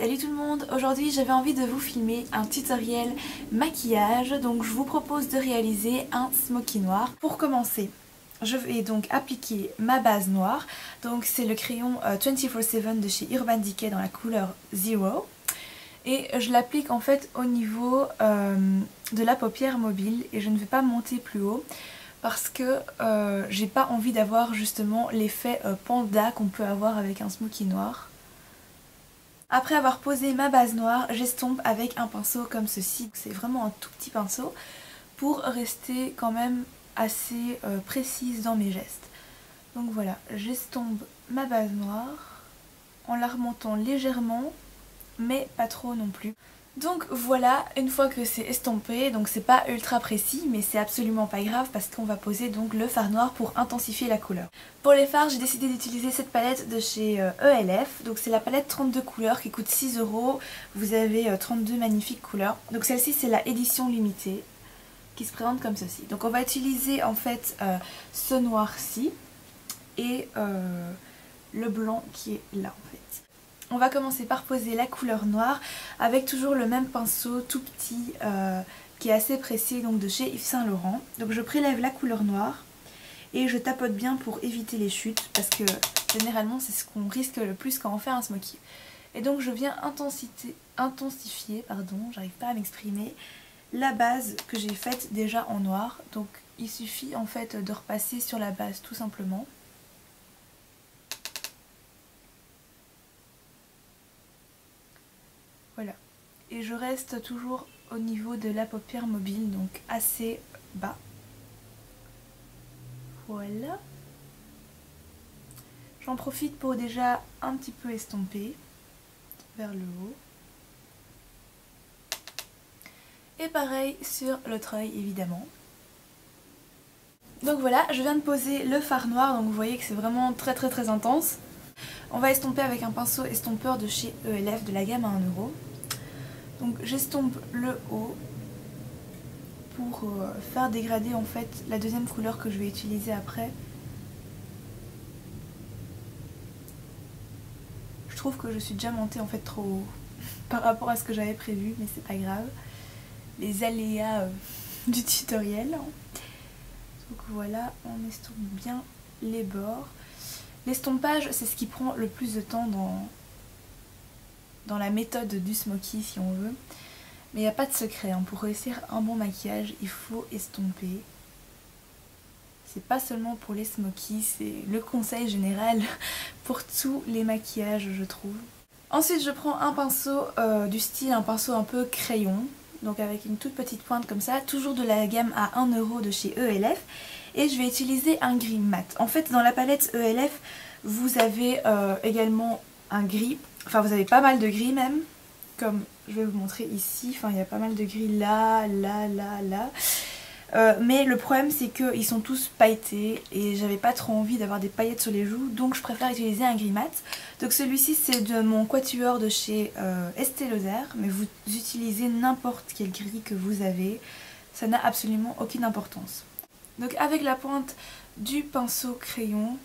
Salut tout le monde, aujourd'hui j'avais envie de vous filmer un tutoriel maquillage, donc je vous propose de réaliser un smoky noir. Pour commencer, je vais donc appliquer ma base noire, donc c'est le crayon 24/7 de chez Urban Decay dans la couleur Zero. Et je l'applique en fait au niveau de la paupière mobile et je ne vais pas monter plus haut parce que j'ai pas envie d'avoir justement l'effet panda qu'on peut avoir avec un smoky noir. Après avoir posé ma base noire, j'estompe avec un pinceau comme ceci. C'est vraiment un tout petit pinceau pour rester quand même assez précise dans mes gestes. Donc voilà, j'estompe ma base noire en la remontant légèrement, mais pas trop non plus. Donc voilà, une fois que c'est estompé, donc c'est pas ultra précis mais c'est absolument pas grave parce qu'on va poser donc le fard noir pour intensifier la couleur. Pour les fards, j'ai décidé d'utiliser cette palette de chez ELF, donc c'est la palette 32 couleurs qui coûte 6 €. Vous avez 32 magnifiques couleurs. Donc celle-ci c'est la édition limitée qui se présente comme ceci. Donc on va utiliser en fait ce noir-ci et le blanc qui est là en fait. On va commencer par poser la couleur noire avec toujours le même pinceau tout petit qui est assez précis, donc de chez Yves Saint Laurent. Donc je prélève la couleur noire et je tapote bien pour éviter les chutes parce que généralement c'est ce qu'on risque le plus quand on fait un smoky. Et donc je viens intensifier, j'arrive pas à m'exprimer, la base que j'ai faite déjà en noir. Donc il suffit en fait de repasser sur la base tout simplement. Voilà, et je reste toujours au niveau de la paupière mobile, donc assez bas. Voilà. J'en profite pour déjà un petit peu estomper vers le haut. Et pareil sur l'autre œil évidemment. Donc voilà, je viens de poser le fard noir, donc vous voyez que c'est vraiment très intense. On va estomper avec un pinceau estompeur de chez ELF de la gamme à 1 €. Donc j'estompe le haut pour faire dégrader en fait la deuxième couleur que je vais utiliser après. Je trouve que je suis déjà montée en fait trop haut par rapport à ce que j'avais prévu, mais c'est pas grave. Les aléas du tutoriel. Donc voilà, on estompe bien les bords. L'estompage, c'est ce qui prend le plus de temps dans la méthode du smoky si on veut. Mais il n'y a pas de secret, hein. Pour réussir un bon maquillage, il faut estomper. C'est pas seulement pour les smokies, c'est le conseil général pour tous les maquillages je trouve. Ensuite je prends un pinceau du style, un pinceau un peu crayon. Donc avec une toute petite pointe comme ça, toujours de la gamme à 1 € de chez ELF. Et je vais utiliser un gris mat. En fait dans la palette ELF, vous avez également un gris. Enfin vous avez pas mal de gris même. Comme je vais vous montrer ici. Enfin il y a pas mal de gris là. Mais le problème c'est qu'ils sont tous pailletés et j'avais pas trop envie d'avoir des paillettes sur les joues, donc je préfère utiliser un gris mat. Donc celui-ci c'est de mon quatuor de chez Estée Lauder, mais vous utilisez n'importe quel gris que vous avez, ça n'a absolument aucune importance. Donc avec la pointe du pinceau crayon,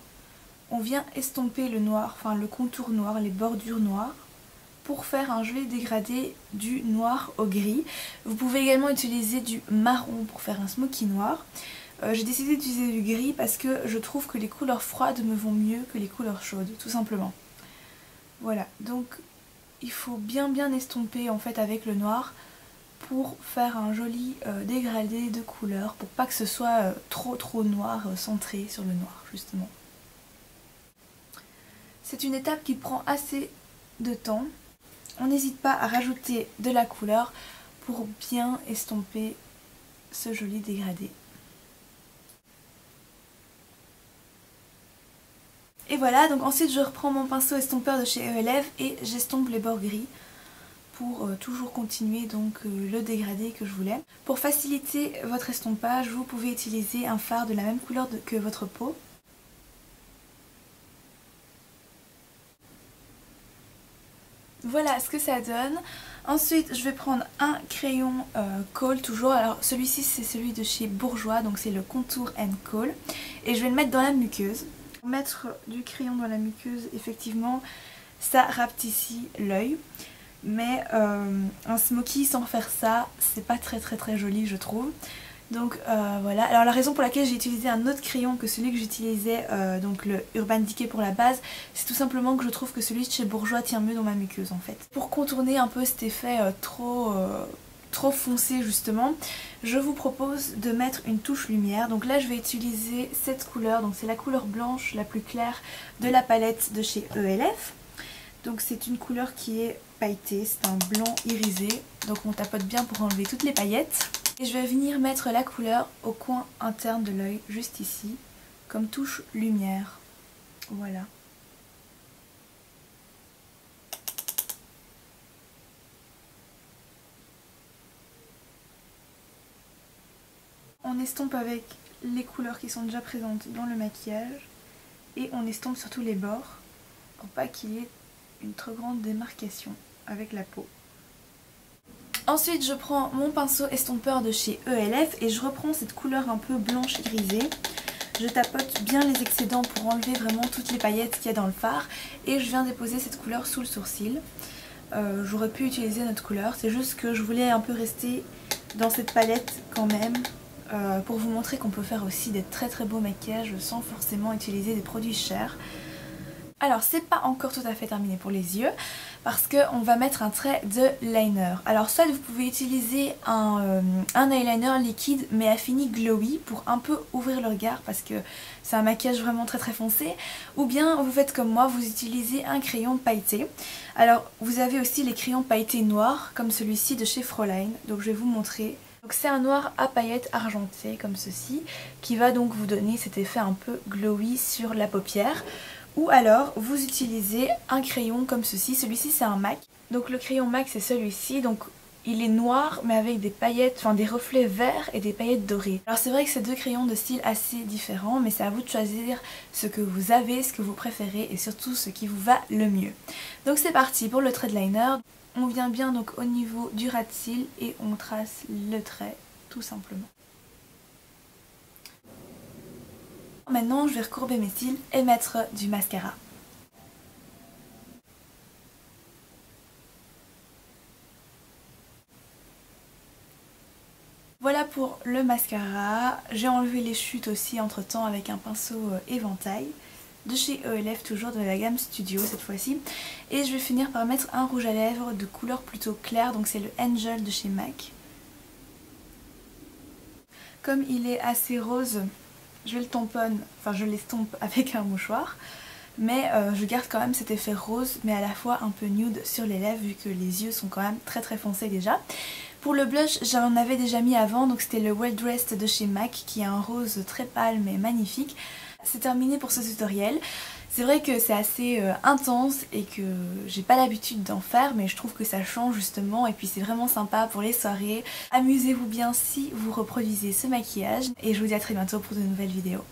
on vient estomper le noir, enfin le contour noir, les bordures noires, pour faire un joli dégradé du noir au gris. Vous pouvez également utiliser du marron pour faire un smoky noir. J'ai décidé d'utiliser du gris parce que je trouve que les couleurs froides me vont mieux que les couleurs chaudes, tout simplement. Voilà, donc il faut bien estomper en fait avec le noir pour faire un joli dégradé de couleurs, pour pas que ce soit trop noir, centré sur le noir justement. C'est une étape qui prend assez de temps. On n'hésite pas à rajouter de la couleur pour bien estomper ce joli dégradé. Et voilà, donc ensuite je reprends mon pinceau estompeur de chez ELF et j'estompe les bords gris pour toujours continuer donc le dégradé que je voulais. Pour faciliter votre estompage, vous pouvez utiliser un fard de la même couleur que votre peau. Voilà ce que ça donne. Ensuite je vais prendre un crayon Kohl toujours. Alors celui-ci c'est celui de chez Bourjois, donc c'est le Contour & Kohl. Et je vais le mettre dans la muqueuse. Mettre du crayon dans la muqueuse, effectivement ça rapetissit l'œil. mais un smoky sans faire ça, c'est pas très joli je trouve. Donc voilà, alors la raison pour laquelle j'ai utilisé un autre crayon que celui que j'utilisais, donc le Urban Decay pour la base, c'est tout simplement que je trouve que celui de chez Bourjois tient mieux dans ma muqueuse en fait. Pour contourner un peu cet effet trop foncé justement, je vous propose de mettre une touche lumière. Donc là je vais utiliser cette couleur, donc c'est la couleur blanche la plus claire de la palette de chez ELF. Donc c'est une couleur qui est pailletée, c'est un blanc irisé, donc on tapote bien pour enlever toutes les paillettes. Et je vais venir mettre la couleur au coin interne de l'œil, juste ici, comme touche lumière. Voilà. On estompe avec les couleurs qui sont déjà présentes dans le maquillage et on estompe surtout les bords pour pas qu'il y ait une trop grande démarcation avec la peau. Ensuite je prends mon pinceau estompeur de chez ELF et je reprends cette couleur un peu blanche irisée. Je tapote bien les excédents pour enlever vraiment toutes les paillettes qu'il y a dans le fard et je viens déposer cette couleur sous le sourcil. J'aurais pu utiliser notre couleur, c'est juste que je voulais un peu rester dans cette palette quand même pour vous montrer qu'on peut faire aussi des très beaux maquillages sans forcément utiliser des produits chers. Alors c'est pas encore tout à fait terminé pour les yeux parce qu'on va mettre un trait de liner. Alors soit vous pouvez utiliser un eyeliner liquide mais à fini glowy pour un peu ouvrir le regard parce que c'est un maquillage vraiment très foncé, ou bien vous faites comme moi, vous utilisez un crayon pailleté. Alors vous avez aussi les crayons pailletés noirs comme celui-ci de chez Fräulein, donc je vais vous montrer. Donc c'est un noir à paillettes argentées comme ceci qui va donc vous donner cet effet un peu glowy sur la paupière. Ou alors vous utilisez un crayon comme ceci, celui-ci c'est un MAC. Donc le crayon MAC c'est celui-ci, donc il est noir mais avec des paillettes, enfin des reflets verts et des paillettes dorées. Alors c'est vrai que c'est deux crayons de style assez différents, mais c'est à vous de choisir ce que vous avez, ce que vous préférez et surtout ce qui vous va le mieux. Donc c'est parti pour le trait de liner. On vient bien donc au niveau du ras de cils et on trace le trait tout simplement. Maintenant je vais recourber mes cils et mettre du mascara. Voilà pour le mascara. J'ai enlevé les chutes aussi entre temps avec un pinceau éventail de chez ELF, toujours de la gamme Studio cette fois-ci. Et je vais finir par mettre un rouge à lèvres de couleur plutôt claire, donc c'est le Angel de chez MAC. Comme il est assez rose, je le tamponne, enfin je l'estompe avec un mouchoir, mais je garde quand même cet effet rose mais à la fois un peu nude sur les lèvres vu que les yeux sont quand même très foncés déjà. Pour le blush j'en avais déjà mis avant, donc c'était le Well Dressed de chez MAC qui est un rose très pâle mais magnifique. C'est terminé pour ce tutoriel. C'est vrai que c'est assez intense et que j'ai pas l'habitude d'en faire, mais je trouve que ça change justement et puis c'est vraiment sympa pour les soirées. Amusez-vous bien si vous reproduisez ce maquillage et je vous dis à très bientôt pour de nouvelles vidéos.